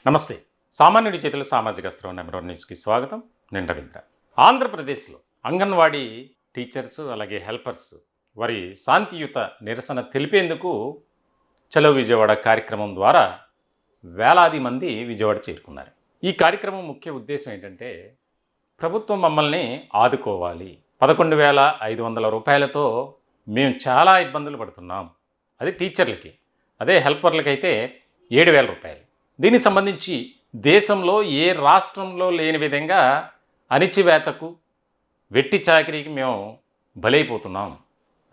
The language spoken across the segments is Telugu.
నమస్తే. సామాన్యుడి చేతుల సామాజిక అస్త్రం నెంబర్ న్యూస్కి స్వాగతం. నేను రవీంద్ర. ఆంధ్రప్రదేశ్లో అంగన్వాడీ టీచర్స్ అలాగే హెల్పర్స్ వారి శాంతియుత నిరసన తెలిపేందుకు చలో విజయవాడ కార్యక్రమం ద్వారా వేలాది మంది విజయవాడ చేరుకున్నారు. ఈ కార్యక్రమం ముఖ్య ఉద్దేశం ఏంటంటే ప్రభుత్వం మమ్మల్ని ఆదుకోవాలి. 11,500 రూపాయలతో మేము చాలా ఇబ్బందులు పడుతున్నాం. అది టీచర్లకి. అదే హెల్పర్లకైతే 7,000 రూపాయలు. దీనికి సంబంధించి దేశంలో ఏ రాష్ట్రంలో లేని విధంగా అణిచివేతకు వెట్టి చాకిరీకి మేము బలైపోతున్నాం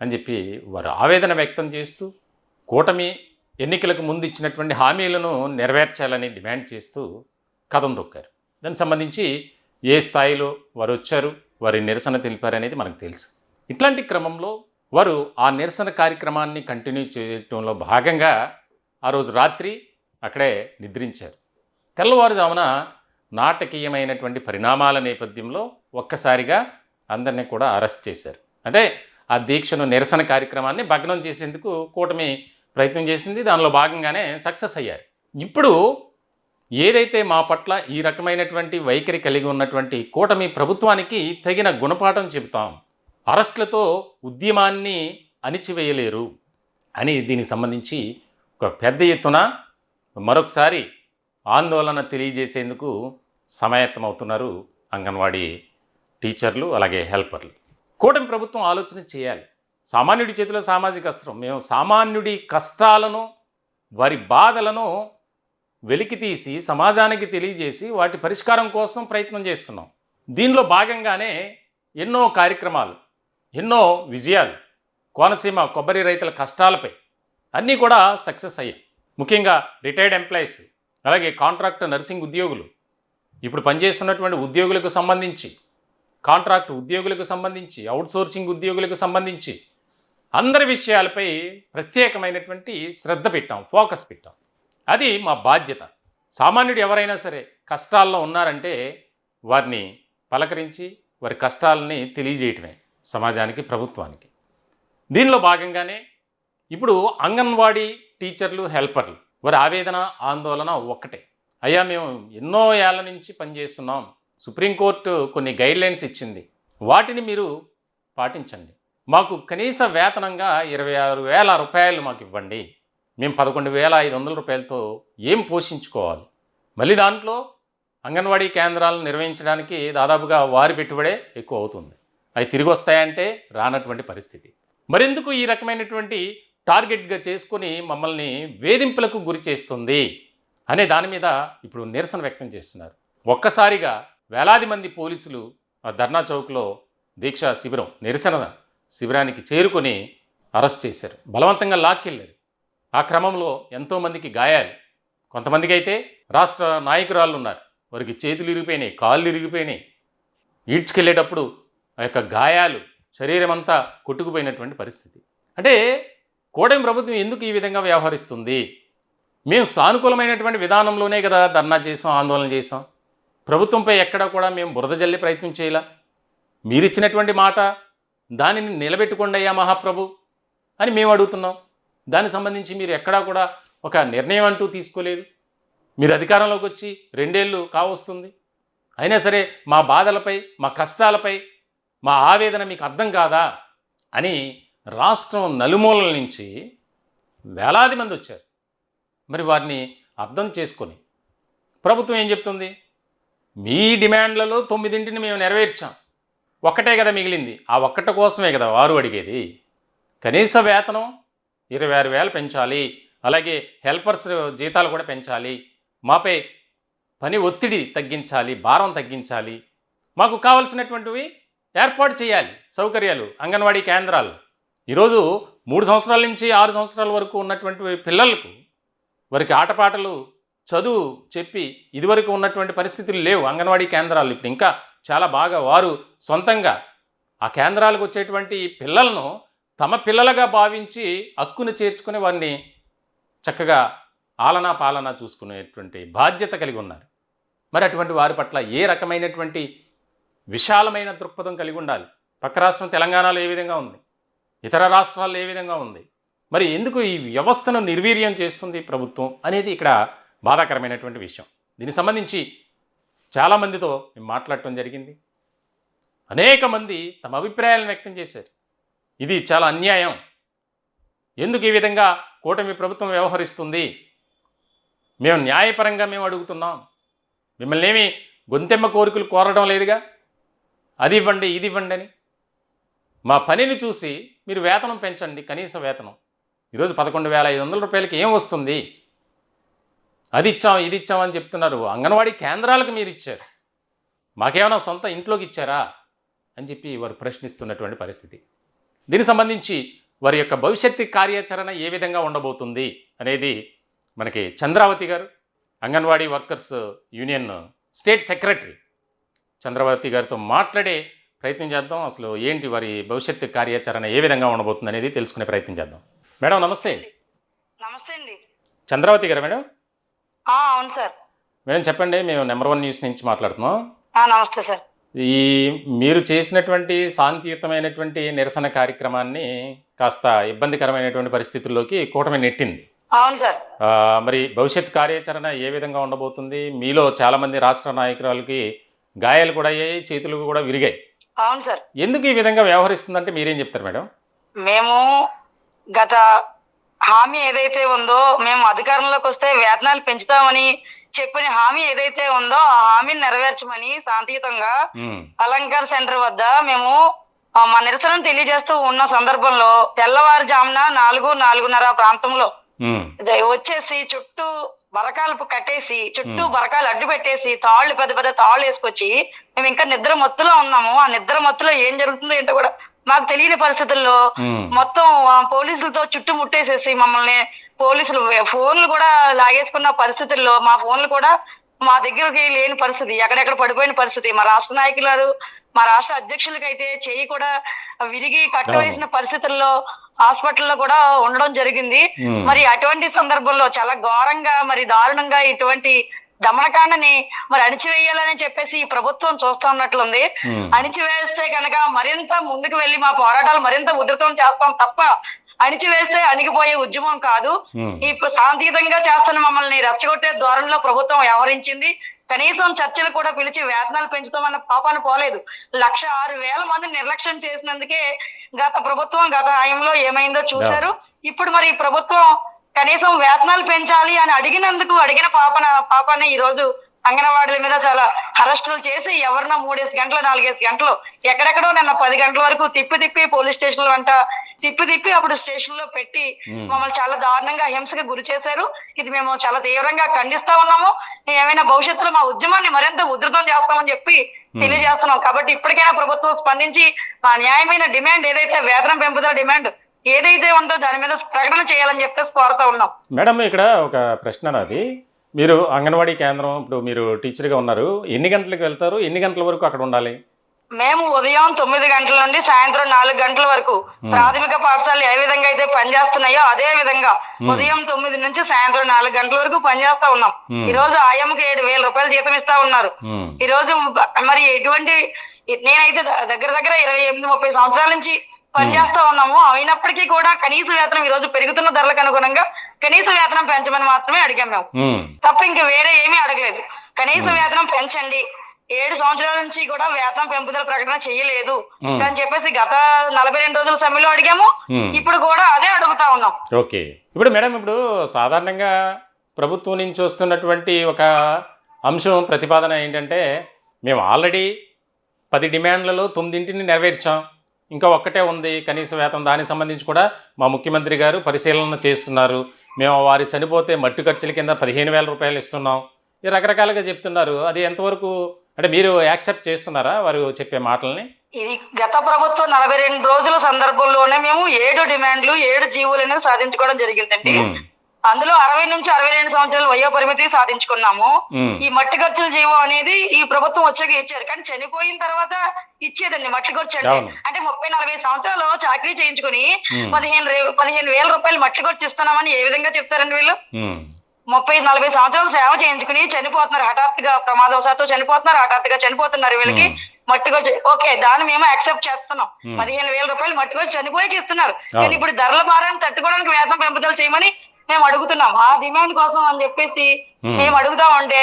అని చెప్పి వారు ఆవేదన వ్యక్తం చేస్తూ కూటమి ఎన్నికలకు ముందు ఇచ్చినటువంటి హామీలను నెరవేర్చాలని డిమాండ్ చేస్తూ కథం తొక్కారు. దానికి సంబంధించి ఏ స్థాయిలో వారు వచ్చారు, వారి నిరసన తెలిపారనేది మనకు తెలుసు. ఇట్లాంటి క్రమంలో వారు ఆ నిరసన కార్యక్రమాన్ని కంటిన్యూ చేయడంలో భాగంగా ఆ రోజు రాత్రి అక్కడే నిద్రించారు. తెల్లవారుజామున నాటకీయమైనటువంటి పరిణామాల నేపథ్యంలో ఒక్కసారిగా అందరినీ కూడా అరెస్ట్ చేశారు. అంటే ఆ దీక్షను, నిరసన కార్యక్రమాన్ని భగ్నం చేసేందుకు కూటమి ప్రయత్నం చేసింది. దానిలో భాగంగానే సక్సెస్ అయ్యారు. ఇప్పుడు ఏదైతే మా పట్ల ఈ రకమైనటువంటి వైఖరి కలిగి ఉన్నటువంటి కూటమి ప్రభుత్వానికి తగిన గుణపాఠం చెబుతాం, అరెస్టులతో ఉద్యమాన్ని అణిచివేయలేరు అని దీనికి సంబంధించి ఒక పెద్ద ఎత్తున మరొకసారి ఆందోళన తెలియజేసేందుకు సమాయత్తమవుతున్నారు అంగన్వాడీ టీచర్లు అలాగే హెల్పర్లు. కూటమి ప్రభుత్వం ఆలోచన చేయాలి. సామాన్యుడి చేతిలో సామాజిక అస్త్రం. మేము సామాన్యుడి కష్టాలను, వారి బాధలను వెలికితీసి సమాజానికి తెలియజేసి వాటి పరిష్కారం కోసం ప్రయత్నం చేస్తున్నాం. దీనిలో భాగంగానే ఎన్నో కార్యక్రమాలు, ఎన్నో విజయాలు కోనసీమ కొబ్బరి రైతుల కష్టాలపై అన్నీ కూడా సక్సెస్ అయ్యాయి. ముఖ్యంగా రిటైర్డ్ ఎంప్లాయీస్ అలాగే కాంట్రాక్ట్ నర్సింగ్ ఉద్యోగులు, ఇప్పుడు పనిచేస్తున్నటువంటి ఉద్యోగులకు సంబంధించి, కాంట్రాక్ట్ ఉద్యోగులకు సంబంధించి, అవుట్సోర్సింగ్ ఉద్యోగులకు సంబంధించి అందరి విషయాలపై ప్రత్యేకమైనటువంటి శ్రద్ధ పెట్టాం, ఫోకస్ పెట్టాం. అది మా బాధ్యత. సామాన్యుడు ఎవరైనా సరే కష్టాల్లో ఉన్నారంటే వారిని పలకరించి వారి కష్టాలని తెలియజేయటమే సమాజానికి, ప్రభుత్వానికి. దీనిలో భాగంగానే ఇప్పుడు అంగన్వాడీ టీచర్లు, హెల్పర్లు వారి ఆవేదన, ఆందోళన ఒక్కటే. అయ్యా, మేము ఎన్నో ఏళ్ల నుంచి పనిచేస్తున్నాం. సుప్రీంకోర్టు కొన్ని గైడ్లైన్స్ ఇచ్చింది, వాటిని మీరు పాటించండి. మాకు కనీస వేతనంగా 26,000 రూపాయలు మాకు ఇవ్వండి. మేము 11,500 రూపాయలతో ఏం పోషించుకోవాలి? మళ్ళీ దాంట్లో అంగన్వాడీ కేంద్రాలను నిర్వహించడానికి దాదాపుగా వారి పెట్టుబడే ఎక్కువ అవుతుంది. అవి తిరిగి వస్తాయంటే రానటువంటి పరిస్థితి. మరెందుకు ఈ రకమైనటువంటి టార్గెట్గా చేసుకొని మమ్మల్ని వేధింపులకు గురి చేస్తుంది అనే దాని మీద ఇప్పుడు నిరసన వ్యక్తం చేస్తున్నారు. ఒక్కసారిగా వేలాది మంది పోలీసులు ఆ ధర్నా చౌక్లో దీక్షా శిబిరం, నిరసన శిబిరానికి చేరుకొని అరెస్ట్ చేశారు. బలవంతంగా లాక్కెళ్ళారు. ఆ క్రమంలో ఎంతోమందికి గాయాలు. కొంతమందికి అయితే రాష్ట్ర నాయకురాళ్ళు ఉన్నారు, వారికి చేతులు ఇరిగిపోయినాయి, కాళ్ళు ఇరిగిపోయినాయి. ఈడ్చుకెళ్ళేటప్పుడు ఆ యొక్క గాయాలు, శరీరం అంతా కొట్టుకుపోయినటువంటి పరిస్థితి. అంటే కూటమి ప్రభుత్వం ఎందుకు ఈ విధంగా వ్యవహరిస్తుంది? మేము సానుకూలమైనటువంటి విధానంలోనే కదా ధర్నా చేసాం, ఆందోళన చేసాం. ప్రభుత్వంపై ఎక్కడా కూడా మేము బురద జల్లే ప్రయత్నం చేయాల. మీరిచ్చినటువంటి మాట దానిని నిలబెట్టుకోండి అయ్యా మహాప్రభు అని మేము అడుగుతున్నాం. దానికి సంబంధించి మీరు ఎక్కడా కూడా ఒక నిర్ణయం అంటూ తీసుకోలేదు. మీరు అధికారంలోకి వచ్చి 2 ఏళ్ళు కావస్తుంది. అయినా సరే మా బాధలపై, మా కష్టాలపై, మా ఆవేదన మీకు అర్థం కాదా అని రాష్ట్రం నలుమూలల నుంచి వేలాది మంది వచ్చారు. మరి వారిని అర్థం చేసుకొని ప్రభుత్వం ఏం చెప్తుంది? మీ డిమాండ్లలో 9 మేము నెరవేర్చాం, ఒక్కటే కదా మిగిలింది. ఆ ఒక్కటి కోసమే కదా వారు అడిగేది. కనీస వేతనం 26,000 పెంచాలి, అలాగే హెల్పర్స్ జీతాలు కూడా పెంచాలి, మాపై పని ఒత్తిడి తగ్గించాలి, భారం తగ్గించాలి, మాకు కావలసినటువంటివి ఏర్పాటు చేయాలి, సౌకర్యాలు, అంగన్వాడీ కేంద్రాలు. ఈరోజు 3 సంవత్సరాల నుంచి 6 సంవత్సరాల వరకు ఉన్నటువంటి పిల్లలకు వారికి ఆటపాటలు, చదువు చెప్పి ఇదివరకు ఉన్నటువంటి పరిస్థితులు లేవు. అంగన్వాడీ కేంద్రాలు ఇప్పుడు ఇంకా చాలా బాగా వారు సొంతంగా ఆ కేంద్రాలకు వచ్చేటువంటి పిల్లలను తమ పిల్లలుగా భావించి హక్కును చేర్చుకుని వారిని చక్కగా ఆలనా పాలనా చూసుకునేటువంటి బాధ్యత కలిగి ఉన్నారు. మరి అటువంటి వారి పట్ల ఏ రకమైనటువంటి విశాలమైన దృక్పథం కలిగి ఉండాలి? పక్క రాష్ట్రం తెలంగాణలో ఏ విధంగా ఉంది, ఇతర రాష్ట్రాల్లో ఏ విధంగా ఉంది, మరి ఎందుకు ఈ వ్యవస్థను నిర్వీర్యం చేస్తుంది ప్రభుత్వం అనేది ఇక్కడ బాధాకరమైనటువంటి విషయం. దీనికి సంబంధించి చాలామందితో మేము మాట్లాడటం జరిగింది. అనేక మంది తమ అభిప్రాయాలను వ్యక్తం చేశారు. ఇది చాలా అన్యాయం, ఎందుకు ఈ విధంగా కూటమి ప్రభుత్వం వ్యవహరిస్తుంది, మేము న్యాయపరంగా మేము అడుగుతున్నాం, మిమ్మల్ని ఏమి గొంతెమ్మ కోరికలు కోరడం లేదుగా, అది ఇవ్వండి ఇది ఇవ్వండి అని. మా పనిని చూసి మీరు వేతనం పెంచండి, కనీస వేతనం. ఈరోజు 11,500 రూపాయలకి ఏం వస్తుంది? అది ఇచ్చాం ఇది ఇచ్చాం అని చెప్తున్నారు. అంగన్వాడీ కేంద్రాలకు మీరు ఇచ్చారు, మాకేమైనా సొంత ఇంట్లోకి ఇచ్చారా అని చెప్పి వారు ప్రశ్నిస్తున్నటువంటి పరిస్థితి. దీనికి సంబంధించి వారి యొక్క భవిష్యత్తు కార్యాచరణ ఏ విధంగా ఉండబోతుంది అనేది మనకి చంద్రావతి గారు, anganwadi workers union state secretary Chandravathi గారితో మాట్లాడే ప్రయత్నం చేద్దాం. అసలు ఏంటి వారి భవిష్యత్తు కార్యాచరణ ఏ విధంగా ఉండబోతుంది అనేది తెలుసుకునే ప్రయత్నం చేద్దాం. మేడం నమస్తే. నమస్తే అండి. చంద్రావతి గారు మేడం? అవును సార్. మేడం చెప్పండి, మేము నెంబర్ 1 న్యూస్ నుంచి మాట్లాడుతున్నాం. నమస్తే సార్. ఈ మీరు చేసినటువంటి శాంతియుతమైనటువంటి నిరసన కార్యక్రమాన్ని కాస్త ఇబ్బందికరమైనటువంటి పరిస్థితుల్లోకి కూటమి నెట్టింది. అవును సార్. మరి భవిష్యత్ కార్యాచరణ ఏ విధంగా ఉండబోతుంది? మీలో చాలామంది రాష్ట్ర నాయకురాలకి గాయాలు కూడా అయ్యాయి, చేతులు కూడా విరిగాయి. అవును సార్. ఎందుకు ఈ విధంగా వ్యవహరిస్తుందంటే మీరేం చెప్తారు మేడం? మేము గత హామీ ఏదైతే ఉందో, మేము అధికారంలోకి వస్తే వేతనాలు పెంచుతామని చెప్పిన హామీ ఏదైతే ఉందో ఆ హామీని నెరవేర్చమని శాంతియుతంగా అలంకార్ సెంటర్ వద్ద మేము మా నిరసనను తెలియజేస్తూ ఉన్న సందర్భంలో తెల్లవారుజామున 4-4:30 ప్రాంతంలో వచ్చేసి చుట్టూ బరకాలు కట్టేసి, చుట్టూ బరకాలు అడ్డు పెట్టేసి, తాళ్ళు పెద్ద పెద్ద తాళ్ళు వేసుకొచ్చి మేము ఇంకా నిద్ర మత్తులో ఉన్నాము. ఆ నిద్ర మత్తులో ఏం జరుగుతుందో ఏంటో కూడా మాకు తెలియని పరిస్థితుల్లో మొత్తం పోలీసులతో చుట్టూ ముట్టేసేసి మమ్మల్ని పోలీసులు ఫోన్లు కూడా లాగేసుకున్న పరిస్థితుల్లో మా ఫోన్లు కూడా మా దగ్గరకి లేని పరిస్థితి, ఎక్కడెక్కడ పడిపోయిన పరిస్థితి. మా రాష్ట్ర నాయకులు, మా రాష్ట్ర అధ్యక్షులకి అయితే చెయ్యి కూడా విరిగి కట్టవేసిన పరిస్థితుల్లో హాస్పిటల్లో కూడా ఉండడం జరిగింది. మరి అటువంటి సందర్భంలో చాలా ఘోరంగా, మరి దారుణంగా ఇటువంటి దమనకాండని మరి అణిచివేయాలని చెప్పేసి ఈ ప్రభుత్వం చూస్తా ఉన్నట్లుంది. అణిచివేస్తే కనుక మరింత ముందుకు వెళ్లి మా పోరాటాలు మరింత ఉధృతం చేస్తాం తప్ప అణిచివేస్తే అణిగిపోయే ఉద్యమం కాదు. ఇప్పుడు శాంతియుతంగా చేస్తున్న మమ్మల్ని రెచ్చగొట్టే ధోరణిలో ప్రభుత్వం వ్యవహరించింది. కనీసం చర్చలు కూడా పిలిచి వేతనాలు పెంచుతామన్న పాపాన్ని పోలేదు. 106,000 మంది నిర్లక్ష్యం చేసినందుకే గత ప్రభుత్వం గత హయాంలో ఏమైందో చూశారు. ఇప్పుడు మరి ప్రభుత్వం కనీసం వేతనాలు పెంచాలి అని అడిగిన పాపాన్ని ఈ రోజు అంగన్వాడీల మీద చాలా అరెస్టులు చేసి ఎవరినో 3 గంటలు 4 గంటలు ఎక్కడెక్కడో నిన్న 10 గంటల వరకు తిప్పి పోలీస్ స్టేషన్ల వెంట తిప్పి అప్పుడు స్టేషన్ లో పెట్టి మమ్మల్ని చాలా దారుణంగా హింసకి గురి చేశారు. ఇది మేము చాలా తీవ్రంగా ఖండిస్తా ఉన్నాము. ఏమైనా భవిష్యత్తులో మా ఉద్యమాన్ని మరింత ఉధృతం చేస్తామని చెప్పి తెలియజేస్తున్నాం. కాబట్టి ఇప్పటికైనా ప్రభుత్వం స్పందించి మా న్యాయమైన డిమాండ్ ఏదైతే వేతనం పెంపుదల డిమాండ్ ఏదైతే ఉందో దాని మీద ప్రకటన చేయాలని చెప్పేసి కోరుతా ఉన్నాం. మేడం ఇక్కడ ఒక ప్రశ్న నాది. మీరు అంగన్వాడీ కేంద్రం, ఇప్పుడు మీరు టీచర్గా ఉన్నారు, ఎన్ని గంటలకు వెళ్తారు, ఎన్ని గంటల వరకు అక్కడ ఉండాలి? మేము ఉదయం 9 గంటల నుండి సాయంత్రం 4 గంటల వరకు ప్రాథమిక పాఠశాలలు ఏ విధంగా అయితే పనిచేస్తున్నాయో అదే విధంగా ఉదయం 9 నుంచి సాయంత్రం 4 గంటల వరకు పనిచేస్తా ఉన్నాం. ఈ రోజు ఆయంకి 7,000 రూపాయలు జీతం ఇస్తా ఉన్నారు. ఈ రోజు మరి ఎటువంటి నేనైతే దగ్గర 28-30 సంవత్సరాల నుంచి పనిచేస్తా ఉన్నాము. అయినప్పటికీ కూడా కనీస వేతనం ఈ రోజు పెరుగుతున్న ధరలకు అనుగుణంగా కనీస వేతనం పెంచమని మాత్రమే అడిగాం మేము, తప్ప ఇంకా వేరే ఏమీ అడగలేదు. కనీస వేతనం పెంచండి, 7 సంవత్సరాల నుంచి కూడా వేతనం పెంపుదల ప్రకటన చేయలేదు అని చెప్పేసి గత 42 రోజుల సమయంలో అడిగాము. ఇప్పుడు కూడా అదే అడుగుతా ఉన్నాం. ఓకే, ఇప్పుడు మేడం ఇప్పుడు సాధారణంగా ప్రభుత్వం నుంచి వస్తున్నటువంటి ఒక అంశం ప్రతిపాదన ఏంటంటే, మేము ఆల్రెడీ 10 డిమాండ్లలో 9 నెరవేర్చాం, ఇంకా ఒక్కటే ఉంది కనీస వేతనం, దానికి సంబంధించి కూడా మా ముఖ్యమంత్రి గారు పరిశీలన చేస్తున్నారు, మేము వారి చనిపోతే మట్టు ఖర్చుల కింద 15,000 రూపాయలు ఇస్తున్నాం, ఇది రకరకాలుగా చెప్తున్నారు. అది ఎంతవరకు అంటే మీరు యాక్సెప్ట్ చేస్తున్నారా వారు చెప్పే మాటల్ని? ఇది గత ప్రభుత్వం 42 రోజుల సందర్భంలోనే మేము 7 డిమాండ్లు 7 జీవోలను సాధించుకోవడం జరిగిందండి. అందులో 60 నుంచి 62 సంవత్సరాల వయో పరిమితి సాధించుకున్నాము. ఈ మట్టి ఖర్చుల జీవో అనేది ఈ ప్రభుత్వం వచ్చాక ఇచ్చారు, కానీ చనిపోయిన తర్వాత ఇచ్చేదండి మట్టి ఖర్చు అంటే 30-40 సంవత్సరాలు చాకరీ చేయించుకుని 15,000 రూపాయలు మట్టి ఖర్చు ఇస్తున్నామని ఏ విధంగా చెప్తారండి వీళ్ళు? 30-40 సంవత్సరాలు సేవ చేయించుకుని చనిపోతున్నారు, హఠాత్తుగా ప్రమాదవశాత్తు చనిపోతున్నారు. వీళ్ళకి మట్టి ఖర్చు ఓకే, దాన్ని మేము యాక్సెప్ట్ చేస్తున్నాం. 15,000 రూపాయలు మట్టి ఖర్చు చనిపోయికి ఇస్తున్నారు, కానీ ఇప్పుడు ధరల భారాన్ని తట్టుకోవడానికి వేతనం పెంపుదల చేయమని మేము అడుగుతున్నాం. ఆ డిమాండ్ కోసం అని చెప్పేసి మేము అడుగుతా ఉంటే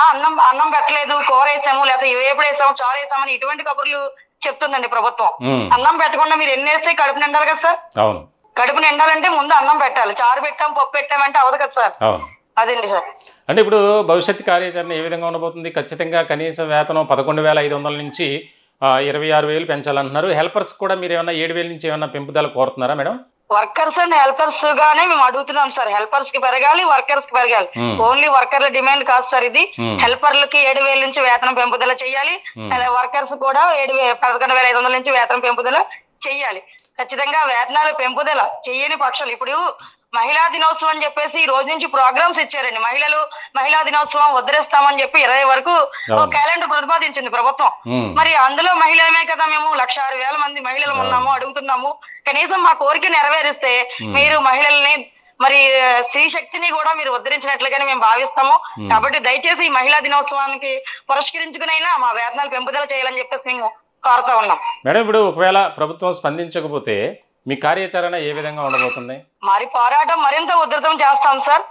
అన్నం అన్నం పెట్టలేదు, కూర వేసాము, లేకపోతే వేపుడు వేసాము, చారు వేసామని ఇటువంటి కబుర్లు చెప్తుందండి ప్రభుత్వం. అన్నం పెట్టకుండా మీరు ఎన్ని వేస్తే కడుపు నిండాలి కదా సార్. అవును, కడుపు నిండాలంటే ముందు అన్నం పెట్టాలి. చారు పెట్టాం, పప్పు పెట్టామంటే అవదు కదా సార్. అవును. అదండి సార్. అంటే ఇప్పుడు భవిష్యత్ కార్యాచరణ ఏ విధంగా ఉండబోతుంది? ఖచ్చితంగా కనీస వేతనం 11,500 నుంచి 26,000 పెంచాలంటున్నారు. హెల్పర్స్ కూడా మీరు ఏమన్నా 7,000 నుంచి ఏమన్నా పెంపుదల కోరుతున్నారా మేడం? వర్కర్స్ అండ్ హెల్పర్స్ గానే మేము అడుగుతున్నాం సార్. హెల్పర్స్ కి పెరగాలి, వర్కర్స్ కి పెరగాలి. ఓన్లీ వర్కర్ల డిమాండ్ కాదు సార్ ఇది. హెల్పర్లకి 7,000 నుంచి వేతనం పెంపుదల చేయాలి. వర్కర్స్ కూడా 11,500 నుంచి వేతనం పెంపుదల చెయ్యాలి. ఖచ్చితంగా వేతనాల పెంపుదల చెయ్యని పక్షాలు, ఇప్పుడు మహిళా దినోత్సవం అని చెప్పేసి ఈ రోజు నుంచి ప్రోగ్రామ్స్ ఇచ్చారండి. మహిళా దినోత్సవం వదిలేస్తామని చెప్పి 20 వరకు క్యాలెండర్ ప్రతిపాదించింది ప్రభుత్వం. మరి అందులో మహిళలమే కదా, మేము 1,06,000 మంది మహిళలు ఉన్నాము, అడుగుతున్నాము. కనీసం మా కోరిక నెరవేరిస్తే మీరు మహిళల్ని మరి స్త్రీ శక్తిని కూడా మీరు ఉద్ధరించినట్లుగానే మేము భావిస్తాము. కాబట్టి దయచేసి ఈ మహిళా దినోత్సవానికి పురస్కరించుకునైనా మా వేతనాలు పెంపుదల చేయాలని చెప్పేసి మేము కోరుతా ఉన్నాం. మేడం, ఇప్పుడు ఒకవేళ ప్రభుత్వం స్పందించకపోతే మీ కార్యాచరణ ఏ విధంగా ఉండబోతుంది? మరి పోరాటం మరింత ఉధృతం చేస్తాం సార్.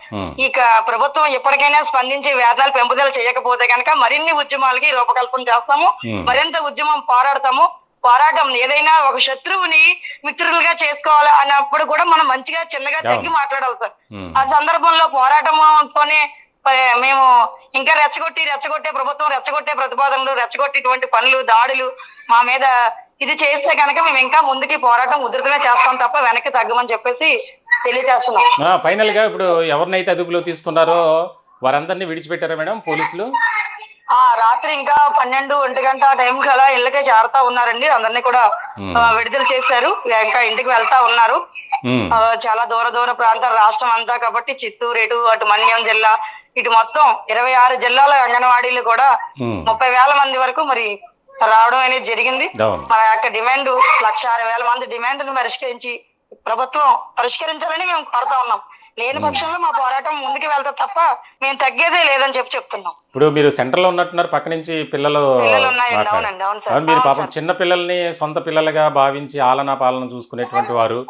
ఇక ప్రభుత్వం ఎప్పటికైనా స్పందించి వేతనాలు పెంపుదల చేయకపోతే కనుక మరిన్ని ఉద్యమాలకి రూపకల్పన చేస్తాము. మరింత ఉద్యమం పోరాడతాము. పోరాటం ఏదైనా ఒక శత్రువుని మిత్రులుగా చేసుకోవాలి అన్నప్పుడు కూడా మనం మంచిగా చిన్నగా తగ్గి మాట్లాడాలి సార్. ఆ సందర్భంలో పోరాటంతోనే మేము ఇంకా రెచ్చగొట్టే ప్రభుత్వం రెచ్చగొట్టే ప్రతిపాదనలు, రెచ్చగొట్టేటువంటి పనులు, దాడులు మా మీద ఇది చేస్తే కనుక మేము ఇంకా ముందుకి పోరాటం ఉధృతమే చేస్తాం తప్ప వెనక్కి తగ్గమని చెప్పేసి తెలియజేస్తున్నాం. ఫైనల్ గా ఇప్పుడు ఎవరినైతే అదుపులో తీసుకున్నారో వారందరినీ విడిచిపెట్టారా మేడం పోలీసులు? రాత్రి ఇంకా 12-1 గంట టైంకి అలా ఇళ్ళకే చేరుతా ఉన్నారండి. అందరినీ కూడా విడుదల చేశారు. ఇంకా ఇంటికి వెళ్తా ఉన్నారు. చాలా దూర ప్రాంతాల రాష్ట్రం అంతా కాబట్టి చిత్తూరు, అటు మన్యం జిల్లా, ఇటు మొత్తం 26 జిల్లాల అంగన్వాడీలు కూడా 30,000 మంది వరకు మరి రావడం అనేది జరిగింది. మన యొక్క డిమాండ్ 1,06,000 మంది డిమాండ్ ను ప్రభుత్వం పరిష్కరించాలని మేము కోరుతా ఉన్నాం. లేని పక్షంలో మా పోరాటం ముందుకు వెళ్తా తప్ప మేము తగ్గేదే లేదని చెప్తున్నాం. ఇప్పుడు మీరు సెంటర్ లో ఉన్నట్టున్నారు, పక్క నుంచి పిల్లలు మీరు పాపం చిన్న పిల్లల్ని సొంత పిల్లలుగా భావించి ఆలనా పాలన చూసుకునేటువంటి వారు,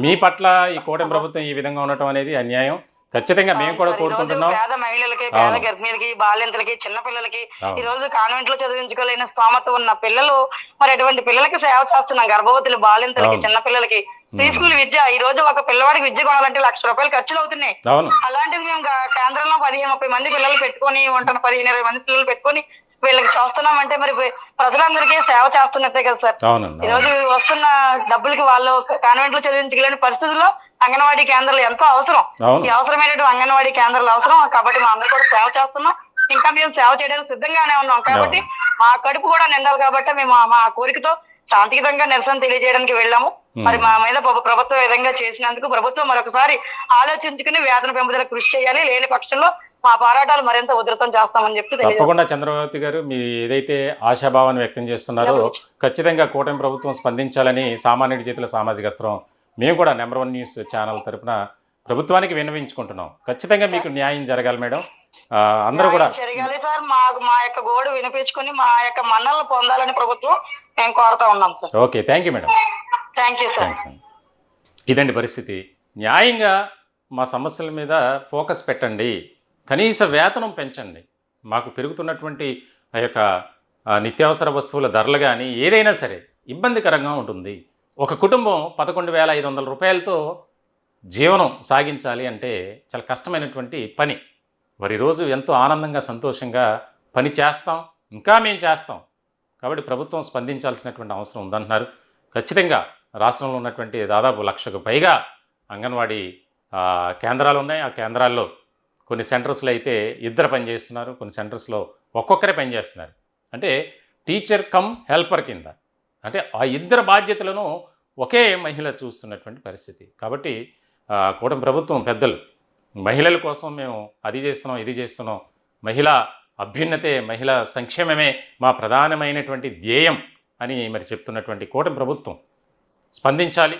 మీ పట్ల ఈ కూటమి ప్రభుత్వం ఈ విధంగా ఉండటం అనేది అన్యాయం. ఖచ్చితంగా మేము కూడా కోరుకుంటున్నాం. పేద మహిళలకి, పేద గర్భిణీలకి, బాలింతలకి, చిన్న పిల్లలకి, ఈ రోజు కాన్వెంట్ లో చదివించుకోలేని స్తోమత ఉన్న పిల్లలు, మరి అటువంటి పిల్లలకి సేవ చేస్తున్నాం. గర్భవతులు, బాలింతలకి, చిన్న పిల్లలకి ప్రీ స్కూల్ విద్య, ఈ రోజు ఒక పిల్లవాడికి విద్య కొనాలంటే ₹1,00,000 ఖర్చులు అవుతున్నాయి. అలాంటిది మేము కేంద్రంలో 15-30 మంది పిల్లలు పెట్టుకొని ఉంటాను, 15-20 మంది పిల్లలు పెట్టుకొని వీళ్ళకి చేస్తున్నాం అంటే మరి ప్రజలందరికీ సేవ చేస్తున్నట్టే కదా సార్. ఈ రోజు వస్తున్న డబ్బులకి వాళ్ళు కాన్వెంట్ లో చదివించగలేని పరిస్థితుల్లో అంగన్వాడీ కేంద్రాలు ఎంతో అవసరం. ఈ అవసరమైనటువంటి అంగన్వాడీ కేంద్రాలు అవసరం కాబట్టి మా అందరూ కూడా సేవ చేస్తున్నాం. ఇంకా మేము సేవ చేయడానికి సిద్ధంగానే ఉన్నాం. కాబట్టి మా కడుపు కూడా నిండాలి కాబట్టి మేము మా కోరికతో శాంతియుతంగా నిరసన తెలియజేయడానికి వెళ్ళాము. మరి మా మీద ప్రభుత్వం విధంగా చేసినందుకు ప్రభుత్వం మరొకసారి ఆలోచించుకుని వేతన పెంపుదల కృషి చేయాలి. లేని పక్షంలో మా పోరాటాలు మరింత ఉధృతం చేస్తామని చెప్పి తప్పకుండా. చంద్రబాబు గారు, మీ ఏదైతే ఆశాభావాన్ని వ్యక్తం చేస్తున్నారో ఖచ్చితంగా కూటమి ప్రభుత్వం స్పందించాలని సామాన్యుడి చేతుల సామాజిక అస్త్రం మేము కూడా నెంబర్ 1 న్యూస్ ఛానల్ తరపున ప్రభుత్వానికి విన్నవించుకుంటున్నాం. ఖచ్చితంగా మీకు న్యాయం జరగాలి మేడం. అందరూ కూడా జరగాలి సార్. మా యొక్క గోడు వినిపించుకుని మా యొక్క మన్నలను పొందాలని ప్రభుత్వం మేము కోరుతా ఉన్నాం sir. Okay, thank you madam. Thank you sir. ఇదండి పరిస్థితి. న్యాయంగా మా సమస్యల మీద ఫోకస్ పెట్టండి, కనీస వేతనం పెంచండి. మాకు పెరుగుతున్నటువంటి ఆ యొక్క నిత్యావసర వస్తువుల ధరలు కానీ ఏదైనా సరే ఇబ్బందికరంగా ఉంటుంది. ఒక కుటుంబం 11,500 రూపాయలతో జీవనం సాగించాలి అంటే చాలా కష్టమైనటువంటి పని. మరి ఈరోజు ఎంతో ఆనందంగా, సంతోషంగా పని చేస్తాం, ఇంకా మేము చేస్తాం. కాబట్టి ప్రభుత్వం స్పందించాల్సినటువంటి అవసరం ఉందంటున్నారు. ఖచ్చితంగా రాష్ట్రంలో ఉన్నటువంటి దాదాపు 1,00,000కు పైగా అంగన్వాడీ కేంద్రాలు ఉన్నాయి. ఆ కేంద్రాల్లో కొన్ని సెంటర్స్లో అయితే 2 పనిచేస్తున్నారు, కొన్ని సెంటర్స్లో ఒక్కొక్కరే పనిచేస్తున్నారు. అంటే టీచర్ కమ్ హెల్పర్ కింద, అంటే ఆ 2 బాధ్యతలను ఒకే మహిళ చూస్తున్నటువంటి పరిస్థితి. కాబట్టి కూటమి ప్రభుత్వం పెద్దలు మహిళల కోసం మేము అది చేస్తున్నాం, ఇది చేస్తున్నాం, మహిళా అభ్యున్నతే, మహిళా సంక్షేమమే మా ప్రధానమైనటువంటి ధ్యేయం అని మరి చెప్తున్నటువంటి కూటమి ప్రభుత్వం స్పందించాలి,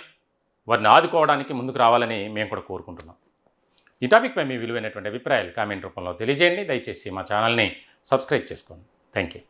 వారిని ఆదుకోవడానికి ముందుకు రావాలని మేము కూడా కోరుకుంటున్నాం. ఈ టాపిక్పై మీ విలువైనటువంటి అభిప్రాయాలు కామెంట్ రూపంలో తెలియజేయండి. దయచేసి మా ఛానల్ని సబ్స్క్రైబ్ చేసుకోండి. Thank you.